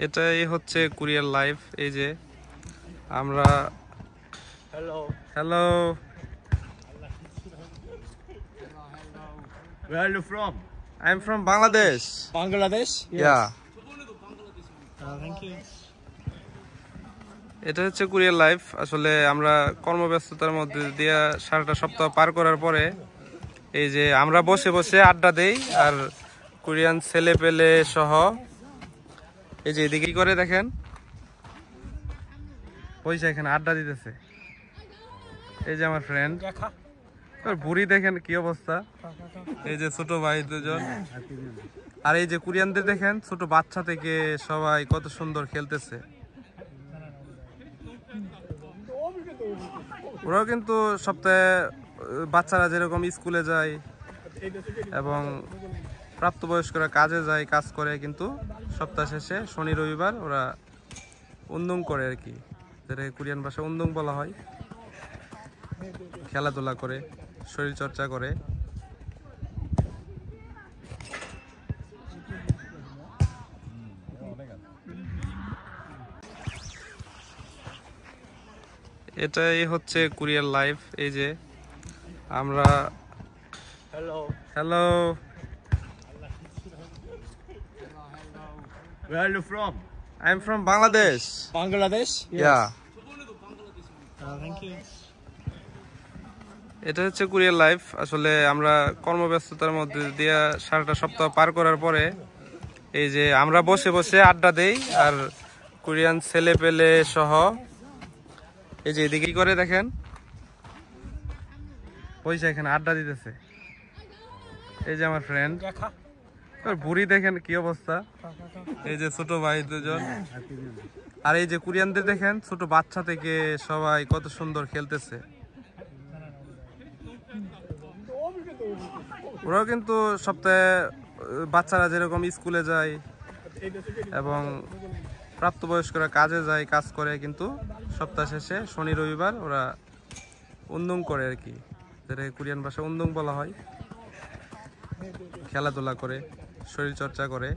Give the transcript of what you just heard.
এটাই হচ্ছে courier life. এই যে আমরা hello Where are you from? I'm from Bangladesh. Bangladesh? Yeah. Thank you. এটা হচ্ছে কুরিয়ার লাইফ। আসলে আমরা কর্মব্যস্ততার মধ্যে দিয়ে সারাটা সপ্তাহ পার করার পরে এই যে আমরা বসে বসে আড্ডা দেই, আর কোরিয়ান ছেলে পেলে সহ এই যে এদিকে করে দেখেন পয়সা এখানে আড্ডা দিতেছে। এই যে আমার ফ্রেন্ড, বুড়ি দেখেন কি অবস্থা। এই যে ছোট ভাই দুজন, আর এই যে কোরিয়ানদের দেখেন ছোট বাচ্চা থেকে সবাই কত সুন্দর খেলতেছে। ওরাও কিন্তু সপ্তাহে বাচ্চারা যেরকম স্কুলে যায় এবং প্রাপ্তবয়স্করা কাজে যায়, কাজ করে, কিন্তু সপ্তাহ শেষে শনি রবিবার ওরা উন্দুং করে আর কি, যেটা কোরিয়ান ভাষায় উন্দুং বলা হয়। খেলাধুলা করে, শরীর চর্চা করে। এটাই হচ্ছে কুরিয়ার লাইফ। এই যে আমরা hello Where are you from? I'm from Bangladesh. Bangladesh? Yeah. Thank you. এটা হচ্ছে কুরিয়ার লাইফ। আসলে আমরা কর্মব্যস্ততার মধ্যে দিয়ে সারাটা সপ্তাহ পার করার পরে এই যে আমরা বসে বসে আড্ডা দেই, আর কোরিয়ান ছেলে পেলে সহ এই যে এদিকে করে দেখেন পয়সা এখানে আড্ডা দিতেছে। এই যে আমার ফ্রেন্ড, বুড়ি দেখেন কি অবস্থা। এই যে ছোট ভাই দুজন, আর এই যে কোরিয়ানদের দেখেন ছোট বাচ্চা থেকে সবাই কত সুন্দর খেলতেছে। ওরাও কিন্তু সপ্তাহে বাচ্চারা যেরকম স্কুলে যায় এবং প্রাপ্তবয়স্করা কাজে যায়, কাজ করে, কিন্তু সপ্তাহ শেষে শনি রবিবার ওরা উন্দুং করে আর কি, যেটা কোরিয়ান ভাষায় উন্দুং বলা হয়। খেলাধুলা করে, শরীর চর্চা করে।